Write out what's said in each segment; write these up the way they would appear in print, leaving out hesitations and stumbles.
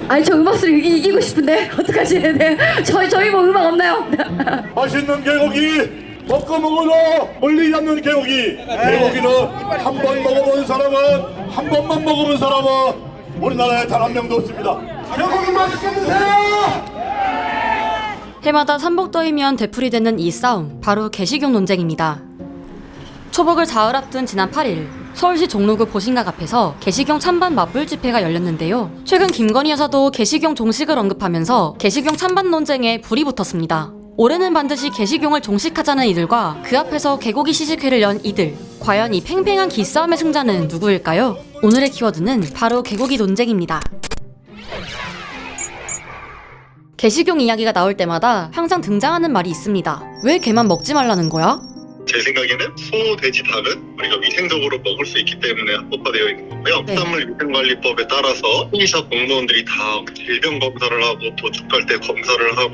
아니 저 음악 소리 이기고 싶은데 어떡하지? 네. 저희 뭐 음악 없나요? 맛있는 개고기 먹고 먹어도 멀리 않는 개고기. 개고기는 한 번 먹어본 사람은 한 번만 먹어본 사람은 우리나라에 단 한 명도 없습니다. 개고기 맛있게 드세요. 해마다 삼복더위면 되풀이되는 이 싸움, 바로 개식용 논쟁입니다. 초복을 사흘 앞둔 지난 8일 서울시 종로구 보신각 앞에서 개식용 찬반 맞불 집회가 열렸는데요. 최근 김건희 여사도 개식용 종식을 언급하면서 개식용 찬반 논쟁에 불이 붙었습니다. 올해는 반드시 개식용을 종식하자는 이들과 그 앞에서 개고기 시식회를 연 이들, 과연 이 팽팽한 기싸움의 승자는 누구일까요? 오늘의 키워드는 바로 개고기 논쟁입니다. 개식용 이야기가 나올 때마다 항상 등장하는 말이 있습니다. 왜 개만 먹지 말라는 거야? 제 생각에는 소, 돼지, 닭은 우리가 위생적으로 먹을 수 있기 때문에 합법화되어 있는 거고요. 특산물위생관리법에 따라서 통일사 공무원들이 다 질병 검사를 하고 도축할 때 검사를 하고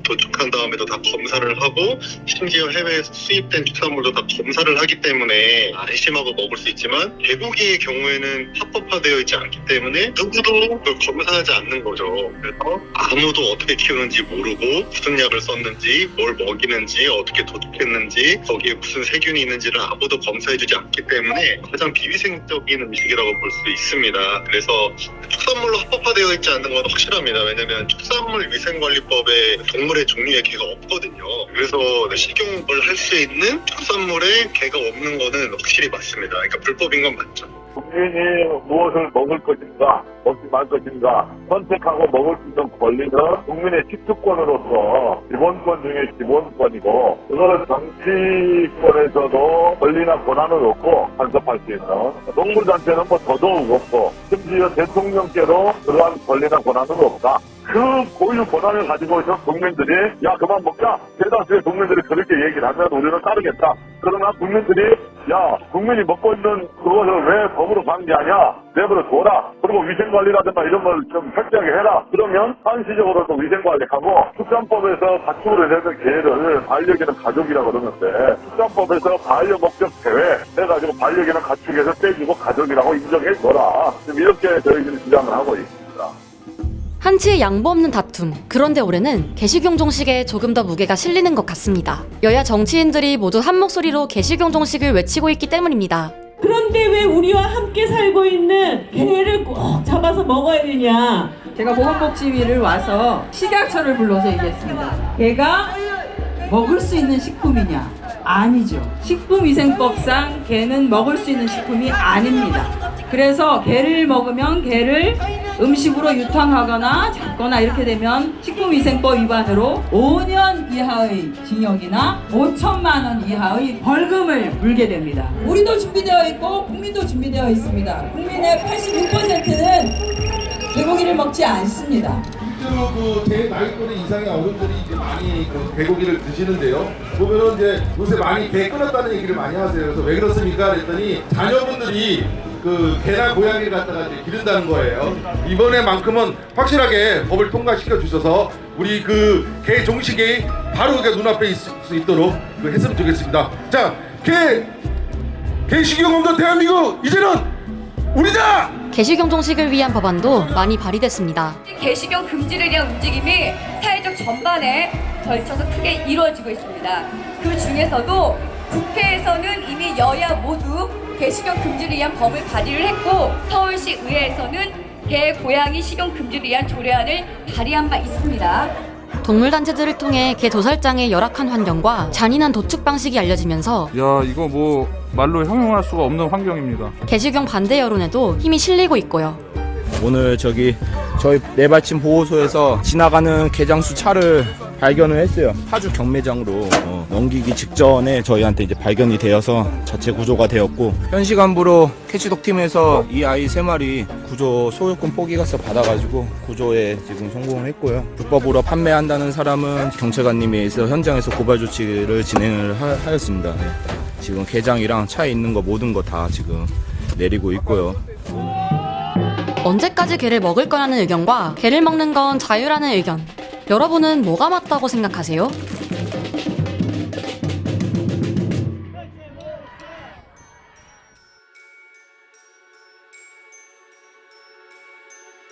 도축한 다음에도 다 검사를 하고 심지어 해외에서 수입된 축산물도 다 검사를 하기 때문에 안심하고 먹을 수 있지만 개고기의 경우에는 합법화되어 있지 않기 때문에 누구도 그걸 검사하지 않는 거죠. 그래서 아무도 어떻게 키우는지 모르고 무슨 약을 썼는지 뭘 먹이는지 어떻게 도축했는지 거기에 무슨 세균이 있는지를 아무도 검사해주지 않기 때문에 가장 비위생적인 음식이라고 볼 수 있습니다. 그래서 축산물로 합법화되어 있지 않는 건 확실합니다. 왜냐하면 축산물위생관리법에 동물의 종류에 개가 없거든요. 그래서 식용을 할 수 있는 축산물에 개가 없는 거는 확실히 맞습니다. 그러니까 불법인 건 맞죠. 국민이 무엇을 먹을 것인가 먹지 말 것인가 선택하고 먹을 수 있는 권리는 국민의 식주권으로서 기본권 중에 기본권이고 그거를 정치권에서도 권리나 권한을 얻고 간섭할 수 있는 동물단체는 뭐 더더욱 없고 심지어 대통령께도 그러한 권리나 권한은 없다. 그 고유 권한을 가지고 있는 국민들이 야 그만 먹자 대다수의 국민들이 그렇게 얘기를 하면 우리는 따르겠다. 그러나 국민들이 야 국민이 먹고 있는 그것을 왜 법으로 방지하냐 내버려 둬라. 그리고 위생관리라든가 이런 걸 좀 철저하게 해라. 그러면 한시적으로도 위생관리하고 축산법에서 가축으로 되는 개를 반려견은 가족이라고 그러는데 축산법에서 반려목적 제외 해가지고 반려견은 가축에서 떼주고 가족이라고 인정해줘라. 지금 이렇게 저희들이 주장을 하고 있습니다. 한치의 양보 없는 다툼. 그런데 올해는 개식용 종식에 조금 더 무게가 실리는 것 같습니다. 여야 정치인들이 모두 한 목소리로 개식용 종식을 외치고 있기 때문입니다. 그런데 왜 우리와 함께 살고 있는 개를 꼭 잡아서 먹어야 되냐? 제가 보건복지위를 와서 식약처를 불러서 얘기했습니다. 개가 먹을 수 있는 식품이냐? 아니죠. 식품위생법상 개는 먹을 수 있는 식품이 아닙니다. 그래서 개를 먹으면 개를 음식으로 유통하거나 잡거나 이렇게 되면 식품위생법 위반으로 5년 이하의 징역이나 5천만 원 이하의 벌금을 물게 됩니다. 우리도 준비되어 있고 국민도 준비되어 있습니다. 국민의 86%는 개고기를 먹지 않습니다. 실제로 제 나이또래 이상의 어른들이 이제 많이 개고기를 드시는데요. 보면은 이제 요새 많이 개 끊었다는 얘기를 많이 하세요. 그래서 왜 그렇습니까? 그랬더니 자녀분들이 개나 고양이를 갖다가 이제 기른다는 거예요. 이번에만큼은 확실하게 법을 통과시켜 주셔서 우리 개 종식이 바로 눈앞에 있을 수 있도록 했으면 좋겠습니다. 자, 개식용 없는 대한민국 이제는 우리다! 개식용 종식을 위한 법안도 많이 발의됐습니다. 개식용 금지를 위한 움직임이 사회적 전반에 걸쳐서 크게 이루어지고 있습니다. 그 중에서도 국회에서는 이미 여야 모두 개식용 금지를 위한 법을 발의를 했고 서울시 의회에서는 개, 고양이 식용 금지를 위한 조례안을 발의한 바 있습니다. 동물단체들을 통해 개 도살장의 열악한 환경과 잔인한 도축 방식이 알려지면서 야 이거 뭐 말로 형용할 수가 없는 환경입니다. 개식용 반대 여론에도 힘이 실리고 있고요. 오늘 저희 내발침 보호소에서 지나가는 개장수 차를 발견을 했어요. 파주 경매장으로 넘기기 직전에 저희한테 이제 발견이 되어서 자체 구조가 되었고 현 시간부로 캐치독 팀에서 이 아이 3마리 구조 소유권 포기가서 받아가지고 구조에 지금 성공을 했고요. 불법으로 판매한다는 사람은 경찰관님이 현장에서 고발 조치를 진행을 하였습니다. 지금 개장이랑 차에 있는 거 모든 거 다 지금 내리고 있고요. 언제까지 개를 먹을 거라는 의견과 개를 먹는 건 자유라는 의견. 여러분은 뭐가 맞다고 생각하세요?